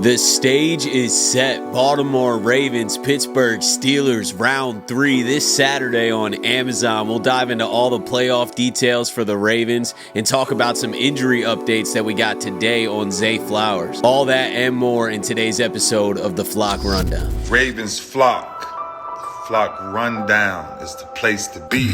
The stage is set. Baltimore Ravens, Pittsburgh Steelers, round 3 this Saturday on Amazon. We'll dive into all the playoff details for the Ravens and talk about some injury updates that we got today on Zay Flowers. All that and more in today's episode of the Flock Rundown. Ravens Flock. Flock Rundown is the place to be.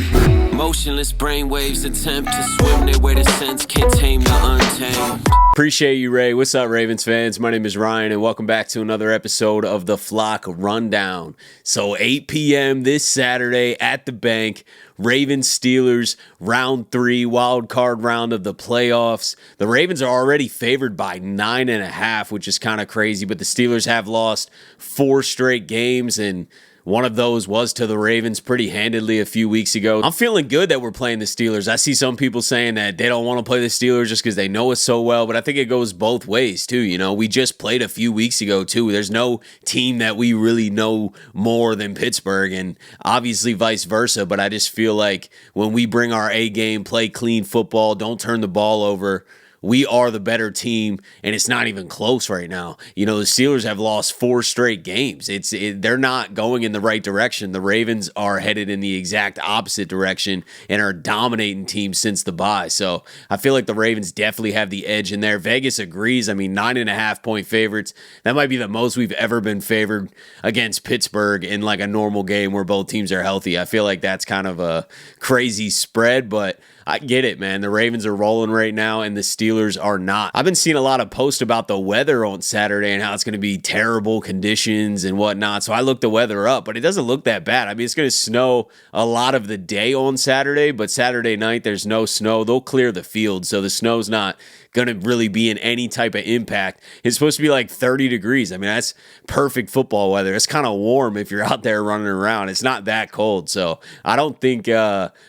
Motionless brainwaves attempt to swim their way to sense, can't tame the untamed. Appreciate you, Ray. What's up, Ravens fans? My name is Ryan, and welcome back to another episode of the Flock Rundown. So 8 p.m. this Saturday at the bank, Ravens Steelers, round 3, wild card round of the playoffs. The Ravens are already favored by 9.5, which is kind of crazy, but the Steelers have lost 4 straight games, and one of those was to the Ravens pretty handedly a few weeks ago. I'm feeling good that we're playing the Steelers. I see some people saying that they don't want to play the Steelers just because they know us so well, but I think it goes both ways too. You know, we just played a few weeks ago too. There's no team that we really know more than Pittsburgh, and obviously vice versa, but I just feel like when we bring our A game, play clean football, don't turn the ball over, we are the better team, and it's not even close right now. You know, the Steelers have lost 4 straight games. They're not going in the right direction. The Ravens are headed in the exact opposite direction and are dominating teams since the bye. So I feel like the Ravens definitely have the edge in there. Vegas agrees. I mean, 9.5-point favorites. That might be the most we've ever been favored against Pittsburgh in like a normal game where both teams are healthy. I feel like that's kind of a crazy spread, but I get it, man. The Ravens are rolling right now, and the Steelers are not. I've been seeing a lot of posts about the weather on Saturday and how it's going to be terrible conditions and whatnot. So I looked the weather up, but it doesn't look that bad. I mean, it's going to snow a lot of the day on Saturday, but Saturday night there's no snow. They'll clear the field, so the snow's not going to really be in any type of impact. It's supposed to be like 30 degrees. I mean, that's perfect football weather. It's kind of warm if you're out there running around. It's not that cold, so I don't think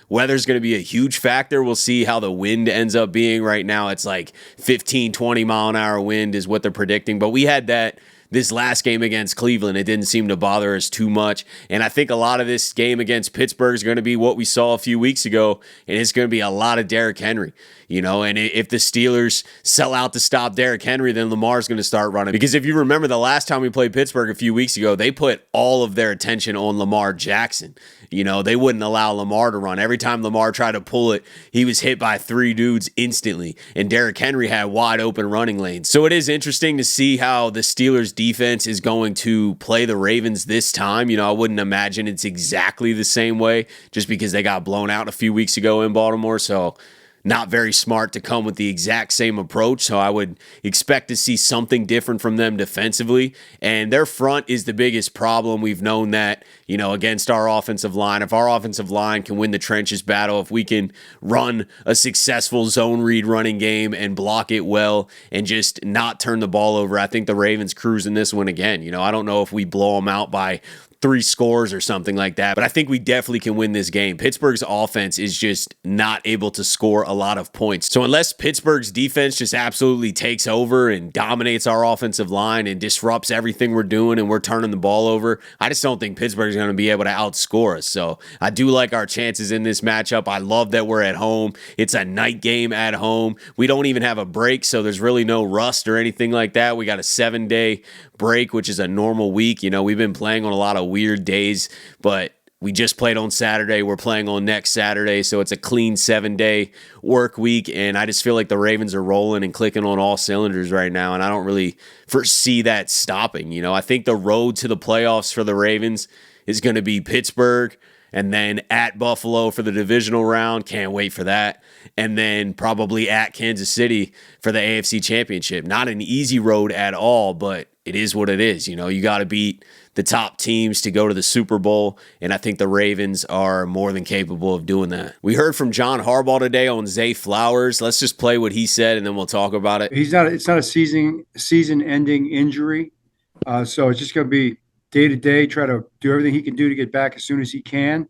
weather's going to be a huge factor. We'll see how the wind ends up being. Right now, it's like 15, 20 mile an hour wind is what they're predicting, but we had that this last game against Cleveland. It didn't seem to bother us too much. And I think a lot of this game against Pittsburgh is going to be what we saw a few weeks ago, and it's going to be a lot of Derrick Henry. You know, and if the Steelers sell out to stop Derrick Henry, then Lamar's going to start running. Because if you remember the last time we played Pittsburgh a few weeks ago, they put all of their attention on Lamar Jackson. You know, they wouldn't allow Lamar to run. Every time Lamar tried to pull it, he was hit by 3 dudes instantly. And Derrick Henry had wide open running lanes. So it is interesting to see how the Steelers defense is going to play the Ravens this time. You know, I wouldn't imagine it's exactly the same way just because they got blown out a few weeks ago in Baltimore. So not very smart to come with the exact same approach, so I would expect to see something different from them defensively. And their front is the biggest problem. We've known that, you know, against our offensive line. If our offensive line can win the trenches battle, if we can run a successful zone read running game and block it well and just not turn the ball over, I think the Ravens cruise in this one again. You know, I don't know if we blow them out by 3 scores or something like that, but I think we definitely can win this game. Pittsburgh's offense is just not able to score a lot of points. So unless Pittsburgh's defense just absolutely takes over and dominates our offensive line and disrupts everything we're doing and we're turning the ball over, I just don't think Pittsburgh's going to be able to outscore us. So I do like our chances in this matchup. I love that we're at home. It's a night game at home. We don't even have a break, so there's really no rust or anything like that. We got a 7-day break, which is a normal week. You know, we've been playing on a lot of weird days, but we just played on Saturday. We're playing on next Saturday, so it's a clean 7-day work week, and I just feel like the Ravens are rolling and clicking on all cylinders right now, and I don't really foresee that stopping. You know, I think the road to the playoffs for the Ravens is going to be Pittsburgh, and then at Buffalo for the divisional round. Can't wait for that. And then probably at Kansas City for the AFC Championship. Not an easy road at all, but it is what it is. You know, you got to beat the top teams to go to the Super Bowl, and I think the Ravens are more than capable of doing that. We heard from John Harbaugh today on Zay Flowers. Let's just play what he said, and then we'll talk about it. It's not a season-ending injury, so it's just going to be day-to-day, try to do everything he can do to get back as soon as he can,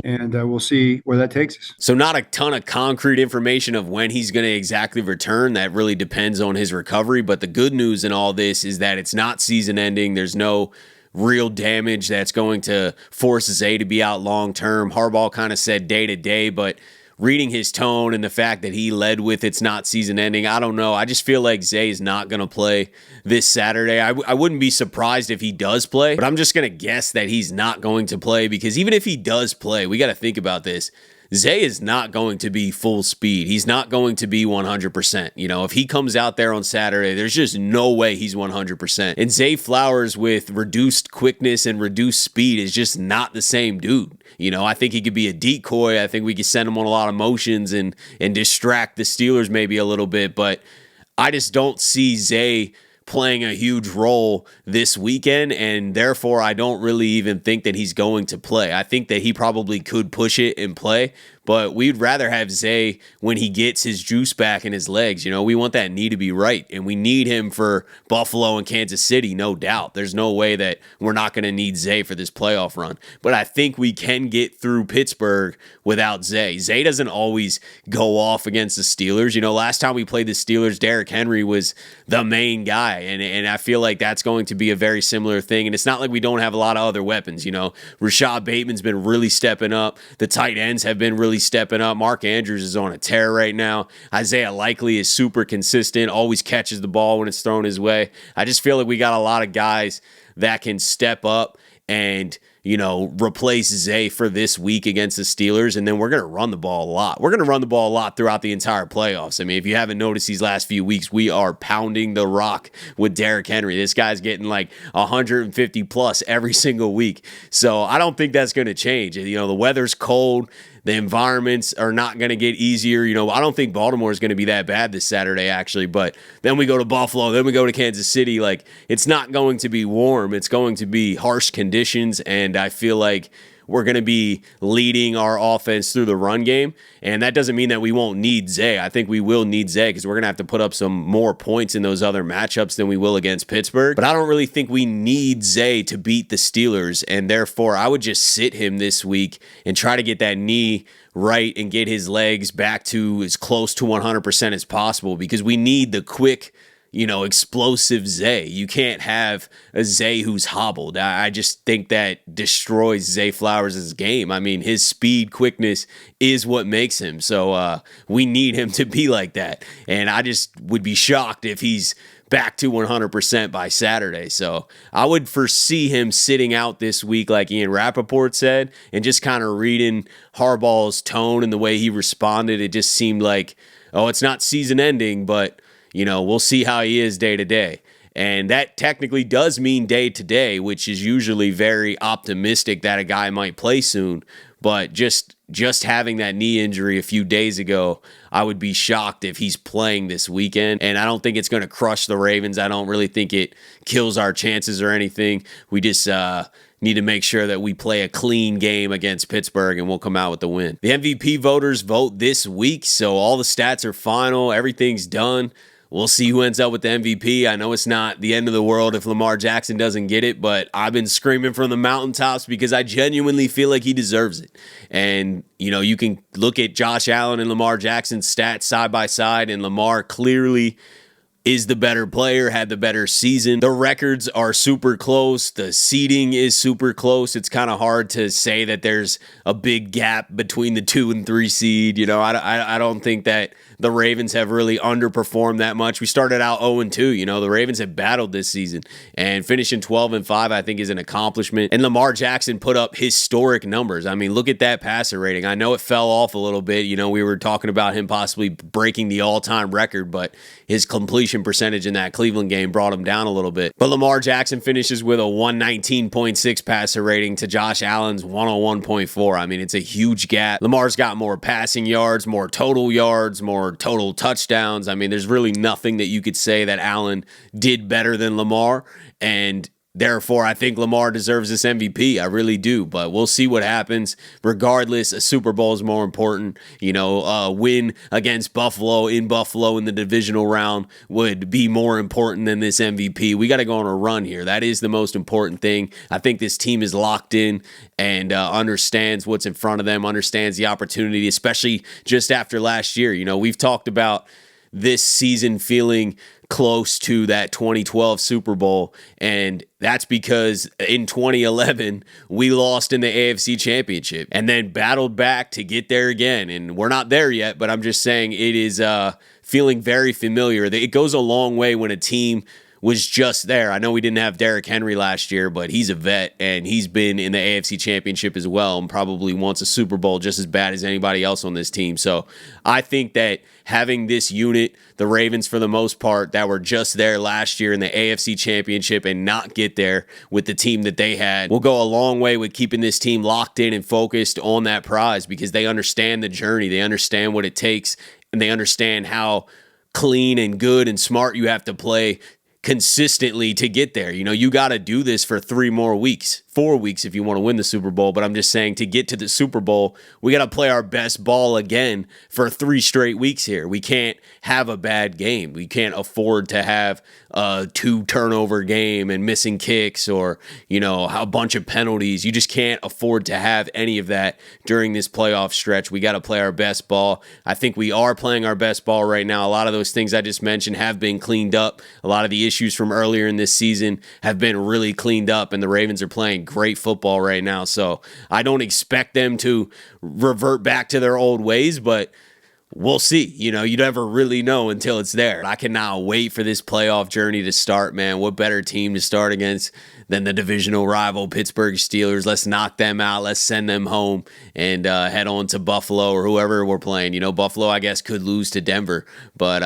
and we'll see where that takes us. So not a ton of concrete information of when he's going to exactly return. That really depends on his recovery, but the good news in all this is that it's not season-ending. There's no real damage that's going to force Zay to be out long-term. Harbaugh kind of said day-to-day, but reading his tone and the fact that he led with it's not season ending, I don't know. I just feel like Zay is not going to play this Saturday. I wouldn't be surprised if he does play, but I'm just going to guess that he's not going to play, because even if he does play, we got to think about this. Zay is not going to be full speed. He's not going to be 100%. If he comes out there on Saturday, there's just no way he's 100%. And Zay Flowers with reduced quickness and reduced speed is just not the same dude. I think he could be a decoy. I think we could send him on a lot of motions and distract the Steelers maybe a little bit, but I just don't see Zay playing a huge role this weekend, and therefore I don't really even think that he's going to play. I think that he probably could push it and play, but we'd rather have Zay when he gets his juice back in his legs. We want that knee to be right, and we need him for Buffalo and Kansas City, no doubt. There's no way that we're not going to need Zay for this playoff run, but I think we can get through Pittsburgh without Zay. Zay doesn't always go off against the Steelers. Last time we played the Steelers, Derrick Henry was the main guy, and I feel like that's going to be a very similar thing, and it's not like we don't have a lot of other weapons. Rashad Bateman's been really stepping up. The tight ends have been really stepping up. Mark Andrews is on a tear right now. Isaiah Likely is super consistent, always catches the ball when it's thrown his way. I just feel like we got a lot of guys that can step up and replace Zay for this week against the Steelers, and then we're going to run the ball a lot. We're going to run the ball a lot throughout the entire playoffs. I mean, if you haven't noticed these last few weeks, we are pounding the rock with Derrick Henry. This guy's getting like 150 plus every single week. So I don't think that's going to change. The weather's cold. The environments are not going to get easier. I don't think Baltimore is going to be that bad this Saturday, actually. But then we go to Buffalo, then we go to Kansas City. Like, it's not going to be warm. It's going to be harsh conditions, and I feel like we're going to be leading our offense through the run game. And that doesn't mean that we won't need Zay. I think we will need Zay because we're going to have to put up some more points in those other matchups than we will against Pittsburgh. But I don't really think we need Zay to beat the Steelers. And therefore, I would just sit him this week and try to get that knee right and get his legs back to as close to 100% as possible, because we need the quick, explosive Zay. You can't have a Zay who's hobbled. I just think that destroys Zay Flowers' game. I mean, his speed, quickness is what makes him. So we need him to be like that. And I just would be shocked if he's back to 100% by Saturday. So I would foresee him sitting out this week, like Ian Rappaport said, and just kind of reading Harbaugh's tone and the way he responded. It just seemed like, oh, it's not season ending, but we'll see how he is day to day. And that technically does mean day to day, which is usually very optimistic that a guy might play soon. But just having that knee injury a few days ago, I would be shocked if he's playing this weekend. And I don't think it's going to crush the Ravens. I don't really think it kills our chances or anything. We just need to make sure that we play a clean game against Pittsburgh, and we'll come out with the win. The MVP voters vote this week, so all the stats are final. Everything's done. We'll see who ends up with the MVP. I know it's not the end of the world if Lamar Jackson doesn't get it, but I've been screaming from the mountaintops because I genuinely feel like he deserves it. And, you can look at Josh Allen and Lamar Jackson's stats side by side, and Lamar clearly is the better player, had the better season. The records are super close. The seeding is super close. It's kind of hard to say that there's a big gap between the 2 and 3 seed. I don't think that the Ravens have really underperformed that much. We started out 0-2. The Ravens have battled this season, and finishing 12-5, I think, is an accomplishment. And Lamar Jackson put up historic numbers. I mean, look at that passer rating. I know it fell off a little bit. We were talking about him possibly breaking the all-time record, but his completion percentage in that Cleveland game brought him down a little bit. But Lamar Jackson finishes with a 119.6 passer rating to Josh Allen's 101.4. I mean, it's a huge gap. Lamar's got more passing yards, more total touchdowns. I mean, there's really nothing that you could say that Allen did better than Lamar, and therefore, I think Lamar deserves this MVP. I really do, but we'll see what happens. Regardless, a Super Bowl is more important. A win against Buffalo in the divisional round would be more important than this MVP. We got to go on a run here. That is the most important thing. I think this team is locked in and understands what's in front of them, understands the opportunity, especially just after last year. We've talked about this season feeling close to that 2012 Super Bowl, and that's because in 2011 we lost in the AFC Championship and then battled back to get there again, and we're not there yet, but I'm just saying it is feeling very familiar. It goes a long way when a team was just there. I know we didn't have Derrick Henry last year, but he's a vet, and he's been in the AFC Championship as well and probably wants a Super Bowl just as bad as anybody else on this team. So I think that having this unit, the Ravens for the most part, that were just there last year in the AFC Championship and not get there with the team that they had, will go a long way with keeping this team locked in and focused on that prize, because they understand the journey, they understand what it takes, and they understand how clean and good and smart you have to play consistently to get there. You know, you got to do this for 3 more weeks, 4 weeks if you want to win the Super Bowl. But I'm just saying, to get to the Super Bowl, we got to play our best ball again for 3 straight weeks here. We can't have a bad game. We can't afford to have a 2 turnover game and missing kicks or, you know, a bunch of penalties. You just can't afford to have any of that during this playoff stretch. We got to play our best ball. I think we are playing our best ball right now. A lot of those things I just mentioned have been cleaned up. A lot of the issues from earlier in this season have been really cleaned up, and the Ravens are playing great football right now. So I don't expect them to revert back to their old ways, but we'll see. You know, you never really know until it's there. I cannot wait for this playoff journey to start, man. What better team to start against than the divisional rival Pittsburgh Steelers? Let's knock them out. Let's send them home and head on to Buffalo or whoever we're playing. You know, Buffalo, I guess, could lose to Denver, but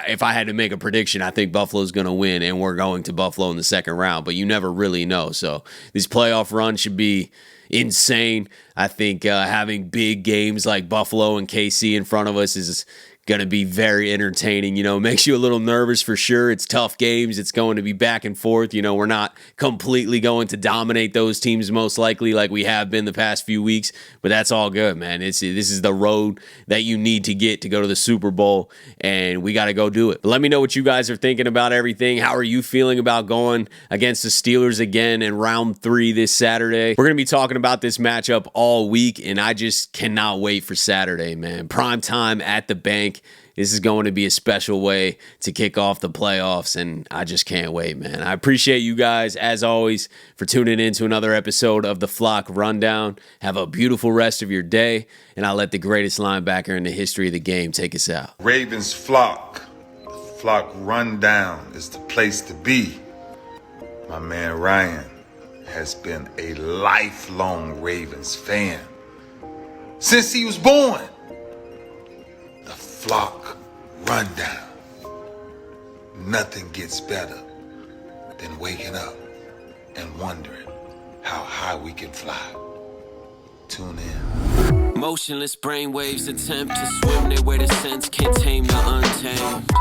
if I had to make a prediction, I think Buffalo's going to win, and we're going to Buffalo in the second round, but you never really know. So this playoff run should be insane. I think having big games like Buffalo and KC in front of us is going to be very entertaining. You know, makes you a little nervous for sure. It's tough games. It's going to be back and forth. You know, we're not completely going to dominate those teams most likely like we have been the past few weeks, but that's all good, man. This is the road that you need to get to go to the Super Bowl, and we got to go do it. But let me know what you guys are thinking about everything. How are you feeling about going against the Steelers again in round 3 this Saturday? We're going to be talking about this matchup all week, and I just cannot wait for Saturday, man. Prime time at the bank. This is going to be a special way to kick off the playoffs, and I just can't wait, man. I appreciate you guys, as always, for tuning in to another episode of the Flock Rundown. Have a beautiful rest of your day, and I'll let the greatest linebacker in the history of the game take us out. Ravens Flock. The Flock Rundown is the place to be. My man Ryan has been a lifelong Ravens fan since he was born. The Flock Rundown. Nothing gets better than waking up and wondering how high we can fly. Tune in. Motionless brainwaves attempt to swim their way to sense, can't tame the untamed.